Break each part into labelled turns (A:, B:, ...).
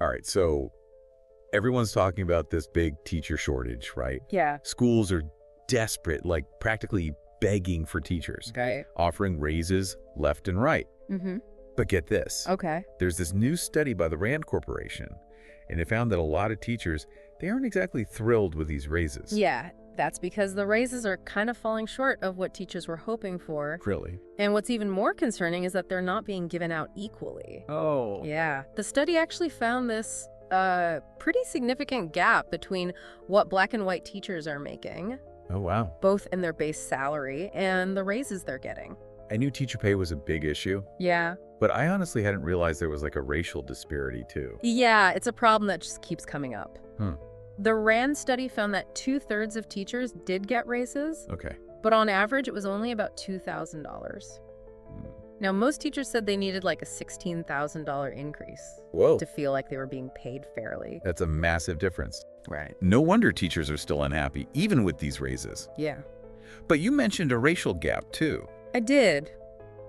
A: All right, so everyone's talking about this big teacher shortage, right?
B: Yeah.
A: Schools are desperate, like practically begging for teachers,
B: Okay.
A: offering raises left and right.
B: Mm-hmm.
A: But get this.
B: Okay.
A: There's this new study by the Rand Corporation, and it found that a lot of teachers, they aren't exactly thrilled with these raises.
B: Yeah, that's because the raises are kind of falling short of what teachers were hoping for.
A: Really?
B: And what's even more concerning is that they're not being given out equally.
A: Oh.
B: Yeah. The study actually found this pretty significant gap between what Black and white teachers are making,
A: Oh, wow.
B: both in their base salary and the raises they're getting.
A: I knew teacher pay was a big issue,
B: Yeah.
A: but I honestly hadn't realized there was like a racial disparity too.
B: Yeah, it's a problem that just keeps coming up.
A: Hmm.
B: The RAND study found that 2/3 of teachers did get raises,
A: Okay.
B: but on average, it was only about $2,000.
A: Hmm.
B: Now, most teachers said they needed like a $16,000 increase
A: Whoa.
B: to feel like they were being paid fairly.
A: That's a massive difference.
B: Right.
A: No wonder teachers are still unhappy, even with these raises.
B: Yeah.
A: But you mentioned a racial gap too.
B: I did.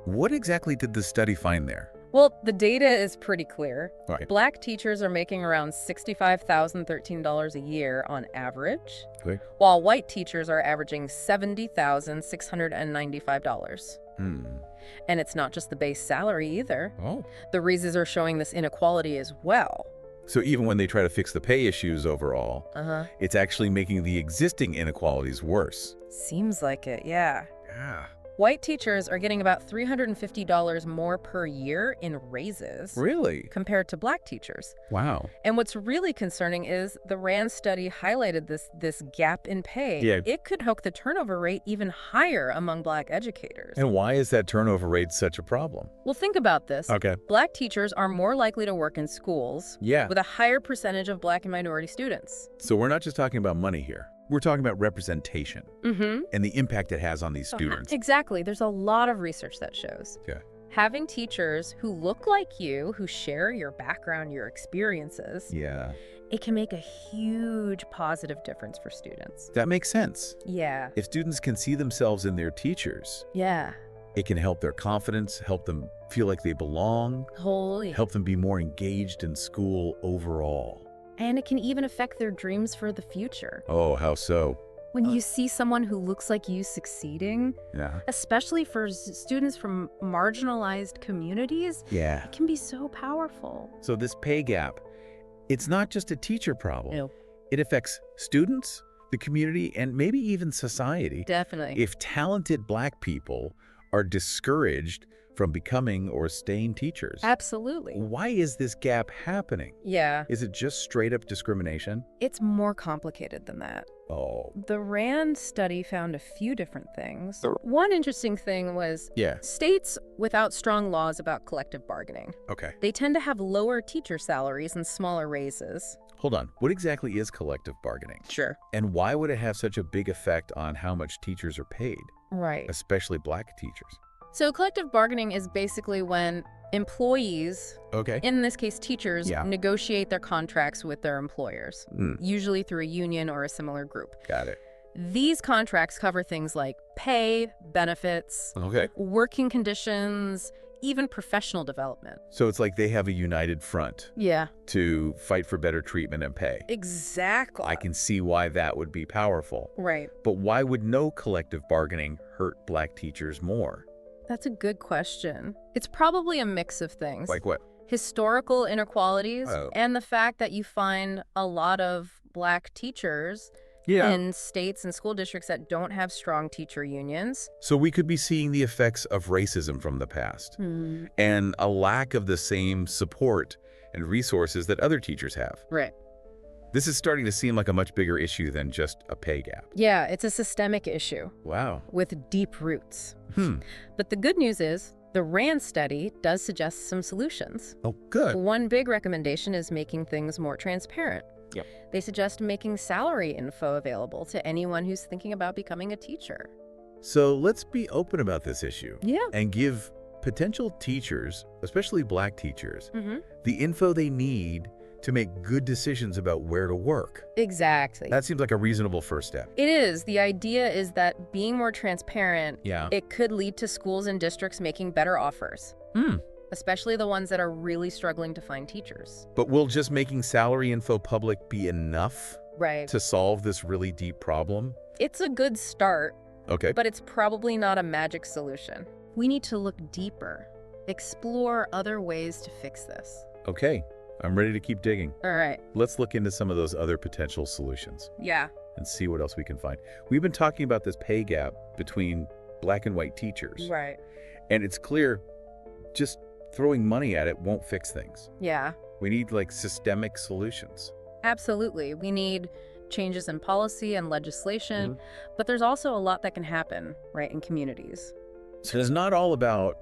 A: What exactly did the study find there?
B: Well, the data is pretty clear.
A: Right.
B: Black teachers are making around $65,013 a year on average,
A: Okay.
B: while white teachers are averaging $70,695. And it's not just the base salary either.
A: Oh.
B: The raises are showing this inequality as well.
A: So even when they try to fix the pay issues overall,
B: Uh-huh.
A: it's actually making the existing inequalities worse.
B: Seems like it, yeah.
A: Yeah.
B: White teachers are getting about $350 more per year in raises
A: Really?
B: compared to Black teachers.
A: Wow.
B: And what's really concerning is the RAND study highlighted this gap in pay.
A: Yeah.
B: It could hook the turnover rate even higher among Black educators.
A: And why is that turnover rate such a problem?
B: Well, think about this.
A: Okay.
B: Black teachers are more likely to work in schools
A: Yeah.
B: with a higher percentage of Black and minority students.
A: So we're not just talking about money here. We're talking about representation
B: Mm-hmm.
A: and the impact it has on these students.
B: Exactly. There's a lot of research that shows.
A: Yeah.
B: Having teachers who look like you, who share your background, your experiences,
A: Yeah.
B: it can make a huge positive difference for students.
A: That makes sense.
B: Yeah.
A: If students can see themselves in their teachers,
B: Yeah.
A: it can help their confidence, help them feel like they belong,
B: Holy.
A: help them be more engaged in school overall.
B: And it can even affect their dreams for the future.
A: Oh, how so?
B: When you see someone who looks like you succeeding,
A: Yeah.
B: especially for students from marginalized communities,
A: Yeah.
B: it can be so powerful.
A: So this pay gap, it's not just a teacher problem.
B: No.
A: It affects students, the community, and maybe even society.
B: Definitely.
A: If talented Black people are discouraged from becoming or staying teachers.
B: Absolutely.
A: Why is this gap happening?
B: Yeah.
A: Is it just straight up discrimination?
B: It's more complicated than that.
A: Oh.
B: The RAND study found a few different things. One interesting thing was
A: Yeah.
B: states without strong laws about collective bargaining.
A: Okay.
B: They tend to have lower teacher salaries and smaller raises.
A: Hold on. What exactly is collective bargaining?
B: Sure.
A: And why would it have such a big effect on how much teachers are paid,
B: Right.
A: especially Black teachers?
B: So collective bargaining is basically when employees,
A: Okay.
B: in this case teachers,
A: Yeah.
B: negotiate their contracts with their employers,
A: Hmm.
B: usually through a union or a similar group.
A: Got it.
B: These contracts cover things like pay, benefits,
A: Okay.
B: working conditions, even professional development.
A: So it's like they have a united front
B: Yeah.
A: to fight for better treatment and pay.
B: Exactly.
A: I can see why that would be powerful.
B: Right.
A: But why would no collective bargaining hurt Black teachers more?
B: That's a good question. It's probably a mix of things.
A: Like what?
B: Historical inequalities
A: Oh.
B: and the fact that you find a lot of Black teachers in states and school districts that don't have strong teacher unions.
A: So we could be seeing the effects of racism from the past and a lack of the same support and resources that other teachers have.
B: Right.
A: This is starting to seem like a much bigger issue than just a pay gap.
B: Yeah, it's a systemic issue
A: Wow.
B: with deep roots.
A: Hmm.
B: But the good news is the RAND study does suggest some solutions.
A: Oh, good.
B: One big recommendation is making things more transparent.
A: Yep.
B: They suggest making salary info available to anyone who's thinking about becoming a teacher.
A: So let's be open about this issue
B: Yeah.
A: and give potential teachers, especially Black teachers,
B: Mm-hmm.
A: the info they need to make good decisions about where to work.
B: Exactly.
A: That seems like a reasonable first step.
B: It is. The idea is that being more transparent,
A: Yeah.
B: it could lead to schools and districts making better offers. especially the ones that are really struggling to find teachers.
A: But will just making salary info public be enough to solve this really deep problem?
B: It's a good start,
A: Okay.
B: but it's probably not a magic solution. We need to look deeper, explore other ways to fix this.
A: Okay, I'm ready to keep digging.
B: All right.
A: Let's look into some of those other potential solutions
B: Yeah.
A: and see what else we can find. We've been talking about this pay gap between Black and white teachers.
B: Right.
A: And it's clear just throwing money at it won't fix things.
B: Yeah.
A: We need like systemic solutions.
B: Absolutely. We need changes in policy and legislation, but there's also a lot that can happen, right, in communities.
A: So it's not all about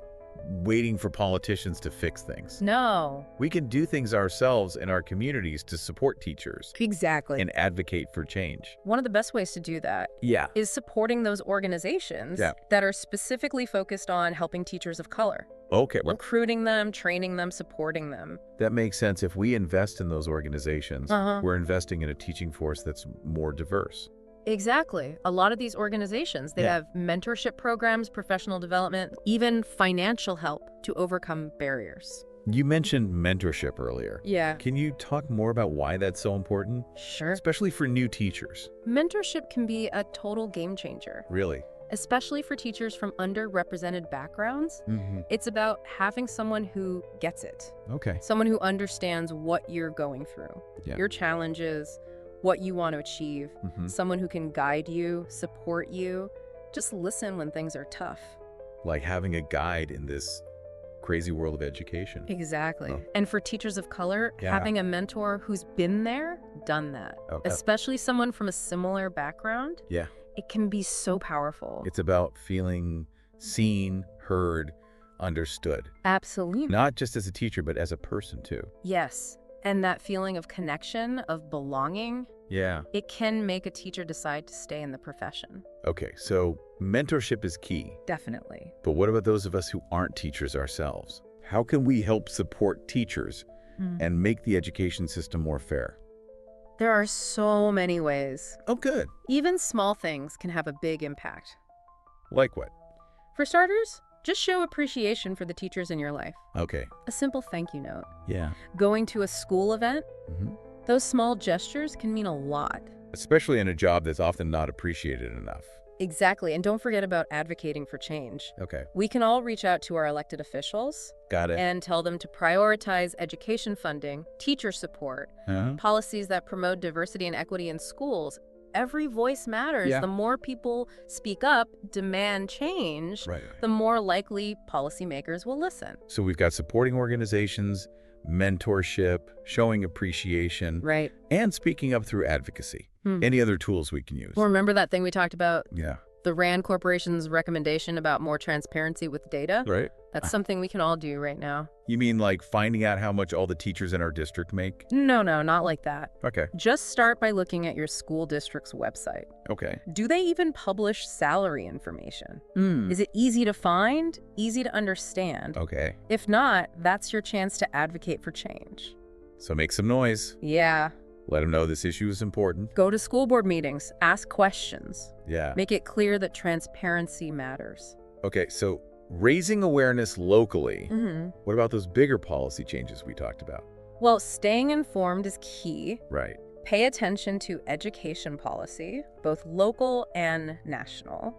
A: waiting for politicians to fix things.
B: No.
A: We can do things ourselves in our communities to support teachers
B: Exactly.
A: and advocate for change.
B: One of the best ways to do that is supporting those organizations that are specifically focused on helping teachers of color.
A: Okay.
B: Recruiting them, training them, supporting them.
A: That makes sense. If we invest in those organizations, we're investing in a teaching force that's more diverse.
B: Exactly. A lot of these organizations, they have mentorship programs, professional development, even financial help to overcome barriers.
A: You mentioned mentorship earlier.
B: Yeah.
A: Can you talk more about why that's so important?
B: Sure.
A: Especially for new teachers.
B: Mentorship can be a total game changer.
A: Really?
B: Especially for teachers from underrepresented backgrounds. It's about having someone who gets it.
A: Okay.
B: Someone who understands what you're going through, your challenges, what you want to achieve. Someone who can guide you, support you, just listen when things are tough.
A: Like having a guide in this crazy world of education.
B: Exactly. And for teachers of color, having a mentor who's been there, done that, especially someone from a similar background, it can be so powerful.
A: It's about feeling seen, heard, understood.
B: Absolutely.
A: Not just as a teacher, but as a person too.
B: Yes. And that feeling of connection, of belonging, it can make a teacher decide to stay in the profession.
A: Okay, so mentorship is key.
B: Definitely.
A: But what about those of us who aren't teachers ourselves? How can we help support teachers and make the education system more fair?
B: There are so many ways.
A: Oh, good.
B: Even small things can have a big impact.
A: Like what?
B: For starters, just show appreciation for the teachers in your life.
A: Okay.
B: A simple thank you note.
A: Yeah.
B: Going to a school event, those small gestures can mean a lot.
A: Especially in a job that's often not appreciated enough.
B: Exactly. And don't forget about advocating for change.
A: Okay.
B: We can all reach out to our elected officials.
A: Got it.
B: And tell them to prioritize education funding, teacher support, policies that promote diversity and equity in schools. Every voice matters. The more people speak up, demand change, the more likely policymakers will listen.
A: So we've got supporting organizations, mentorship, showing appreciation, and speaking up through advocacy. Any other tools we can use?
B: Well, remember that thing we talked about?
A: Yeah.
B: The RAND Corporation's recommendation about more transparency with data?
A: Right.
B: That's something we can all do right now.
A: You mean like finding out how much all the teachers in our district make?
B: No, not like that.
A: Okay.
B: Just start by looking at your school district's website.
A: Okay.
B: Do they even publish salary information? Is it easy to find, easy to understand?
A: Okay.
B: If not, that's your chance to advocate for change.
A: So make some noise.
B: Yeah.
A: Let them know this issue is important.
B: Go to school board meetings. Ask questions.
A: Yeah.
B: Make it clear that transparency matters.
A: Okay, so raising awareness locally. What about those bigger policy changes we talked about?
B: Well, staying informed is key.
A: Right.
B: Pay attention to education policy, both local and national.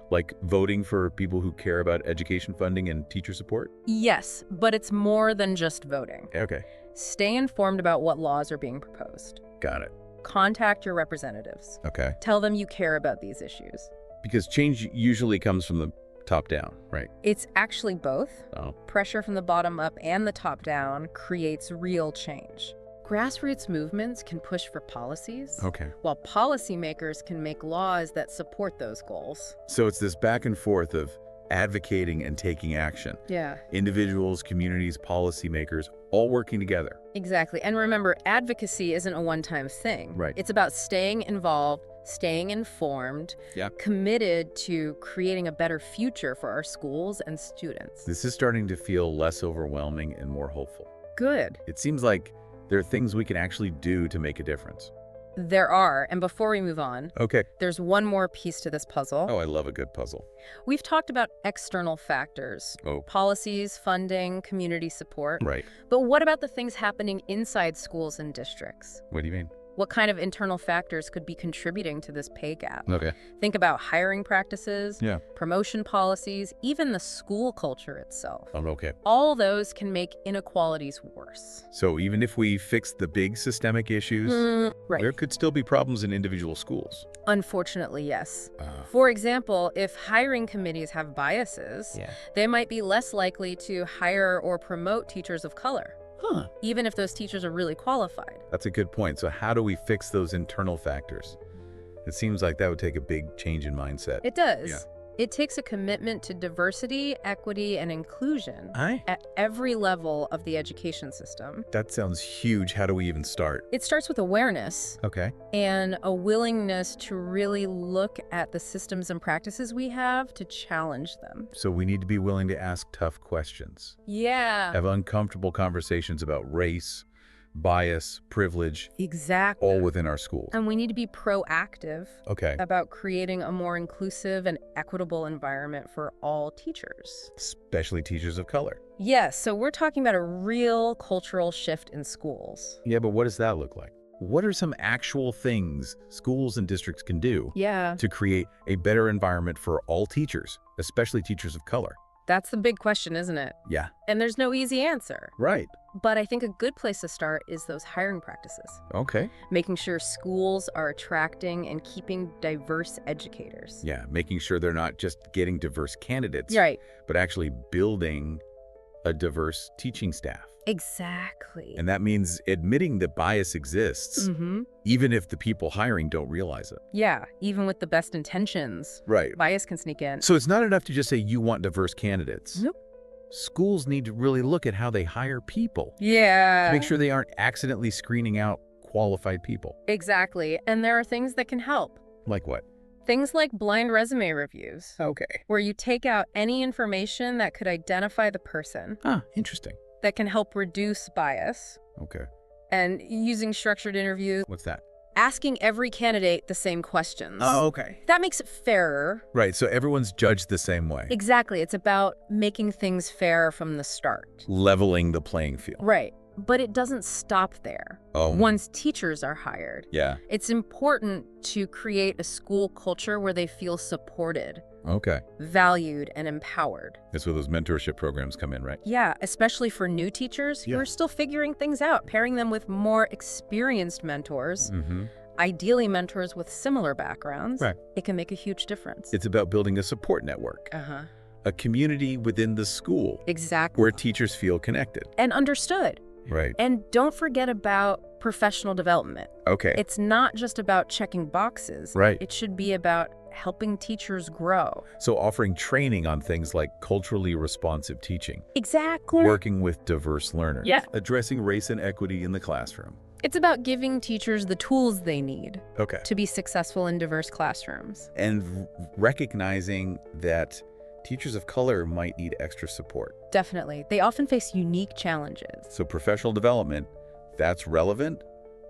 A: Like voting for people who care about education funding and teacher support?
B: Yes, but it's more than just voting.
A: Okay.
B: Stay informed about what laws are being proposed.
A: Got it.
B: Contact your representatives.
A: Okay.
B: Tell them you care about these issues.
A: Because change usually comes from the top down, right?
B: It's actually both.
A: Oh.
B: Pressure from the bottom up and the top down creates real change. Grassroots movements can push for policies, while policymakers can make laws that support those goals.
A: So it's this back and forth of advocating and taking action.
B: Yeah.
A: Individuals, communities, policymakers, all working together.
B: Exactly. And remember, advocacy isn't a one-time thing.
A: Right.
B: It's about staying involved, staying informed, committed to creating a better future for our schools and students.
A: This is starting to feel less overwhelming and more hopeful.
B: Good.
A: It seems like there are things we can actually do to make a difference.
B: There are, and before we move on,
A: Okay.
B: there's one more piece to this puzzle.
A: Oh, I love a good puzzle.
B: We've talked about external factors, policies, funding, community support.
A: Right.
B: But what about the things happening inside schools and districts?
A: What do you mean?
B: What kind of internal factors could be contributing to this pay gap?
A: Okay.
B: Think about hiring practices,
A: Yeah.
B: promotion policies, even the school culture itself.
A: Okay.
B: All those can make inequalities worse.
A: So even if we fix the big systemic issues,
B: Right.
A: there could still be problems in individual schools.
B: Unfortunately, yes. For example, if hiring committees have biases, they might be less likely to hire or promote teachers of color. Even if those teachers are really qualified.
A: That's a good point. So how do we fix those internal factors? It seems like that would take a big change in mindset.
B: It does.
A: Yeah.
B: It takes a commitment to diversity, equity, and inclusion
A: Aye.
B: at every level of the education system.
A: That sounds huge. How do we even start?
B: It starts with awareness
A: Okay.
B: and a willingness to really look at the systems and practices we have to challenge them.
A: So we need to be willing to ask tough questions,
B: Yeah.
A: have uncomfortable conversations about race, bias, privilege,
B: Exactly.
A: all within our schools.
B: And we need to be proactive
A: Okay.
B: about creating a more inclusive and equitable environment for all teachers.
A: Especially teachers of color.
B: Yes, so we're talking about a real cultural shift in schools.
A: Yeah, but what does that look like? What are some actual things schools and districts can do
B: Yeah.
A: to create a better environment for all teachers, especially teachers of color?
B: That's the big question, isn't it?
A: Yeah.
B: And there's no easy answer.
A: Right.
B: But I think a good place to start is those hiring practices.
A: Okay.
B: Making sure schools are attracting and keeping diverse educators.
A: Yeah, making sure they're not just getting diverse candidates,
B: Right.
A: but actually building a diverse teaching staff.
B: Exactly.
A: And that means admitting that bias exists, even if the people hiring don't realize it.
B: Yeah, even with the best intentions,
A: Right.
B: bias can sneak in.
A: So it's not enough to just say you want diverse candidates.
B: Nope.
A: Schools need to really look at how they hire people
B: Yeah.
A: to make sure they aren't accidentally screening out qualified people.
B: Exactly. And there are things that can help.
A: Like what?
B: Things like blind resume reviews,
A: Okay.
B: where you take out any information that could identify the person,
A: Ah, interesting.
B: that can help reduce bias.
A: Okay.
B: And using structured interviews,
A: What's that?
B: asking every candidate the same questions.
A: Oh, okay.
B: That makes it fairer.
A: Right, so everyone's judged the same way.
B: Exactly. It's about making things fair from the start.
A: Leveling the playing field.
B: Right. But it doesn't stop there.
A: Oh.
B: Once teachers are hired,
A: Yeah.
B: it's important to create a school culture where they feel supported,
A: Okay.
B: valued, and empowered.
A: That's where those mentorship programs come in, right?
B: Yeah, especially for new teachers who
A: Yeah.
B: are still figuring things out, pairing them with more experienced mentors,
A: Mm-hmm.
B: ideally mentors with similar backgrounds.
A: Right.
B: It can make a huge difference.
A: It's about building a support network,
B: Uh-huh.
A: a community within the school
B: Exactly.
A: where teachers feel connected.
B: And understood.
A: Right.
B: And don't forget about professional development.
A: Okay.
B: It's not just about checking boxes.
A: Right.
B: It should be about helping teachers grow.
A: So offering training on things like culturally responsive teaching,
B: Exactly.
A: working with diverse learners,
B: Yeah.
A: addressing race and equity in the classroom.
B: It's about giving teachers the tools they need
A: Okay.
B: to be successful in diverse classrooms.
A: And recognizing that teachers of color might need extra support.
B: Definitely. They often face unique challenges.
A: So professional development, that's relevant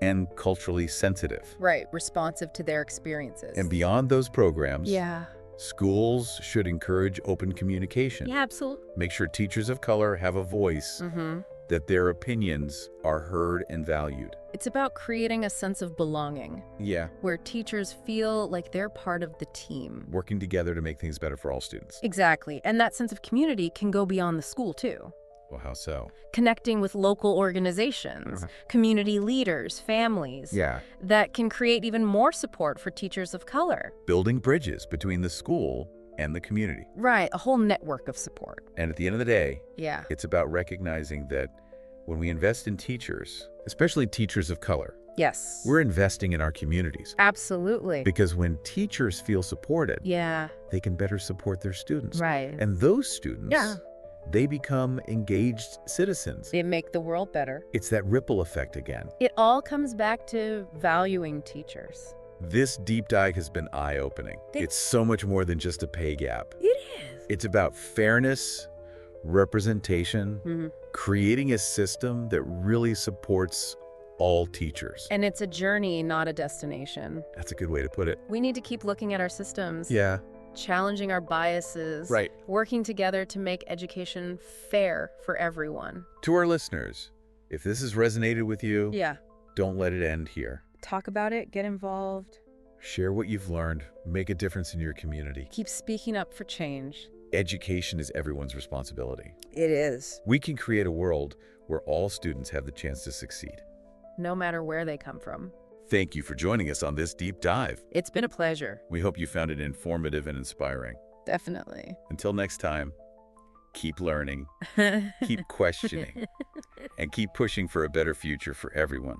A: and culturally sensitive.
B: Right. Responsive to their experiences.
A: And beyond those programs,
B: Yeah.
A: schools should encourage open communication.
B: Yeah, absolutely.
A: Make sure teachers of color have a voice,
B: Mm-hmm.
A: that their opinions are heard and valued.
B: It's about creating a sense of belonging
A: Yeah,
B: where teachers feel like they're part of the team.
A: working together to make things better for all students.
B: Exactly. And that sense of community can go beyond the school, too.
A: Well, how so?
B: Connecting with local organizations, community leaders, families,
A: Yeah.
B: that can create even more support for teachers of color.
A: Building bridges between the school and the community.
B: Right, a whole network of support.
A: And at the end of the day,
B: Yeah.
A: it's about recognizing that when we invest in teachers, especially teachers of color,
B: Yes.
A: we're investing in our communities.
B: Absolutely.
A: Because when teachers feel supported,
B: Yeah.
A: they can better support their students.
B: Right.
A: And those students,
B: Yeah.
A: they become engaged citizens.
B: They make the world better.
A: It's that ripple effect again.
B: It all comes back to valuing teachers.
A: This deep dive has been eye-opening. It's so much more than just a pay gap.
B: It is.
A: It's about fairness, representation,
B: Mm-hmm.
A: creating a system that really supports all teachers.
B: And it's a journey, not a destination.
A: That's a good way to put it.
B: We need to keep looking at our systems.
A: Yeah.
B: Challenging our biases.
A: Right.
B: Working together to make education fair for everyone.
A: To our listeners, if this has resonated with you,
B: don't
A: let it end here.
B: Talk about it, get involved.
A: Share what you've learned, make a difference in your community.
B: Keep speaking up for change.
A: Education is everyone's responsibility.
B: It is.
A: We can create a world where all students have the chance to succeed,
B: no matter where they come from.
A: Thank you for joining us on this deep dive.
B: It's been a pleasure.
A: We hope you found it informative and inspiring.
B: Definitely.
A: Until next time, keep learning, keep questioning, and keep pushing for a better future for everyone.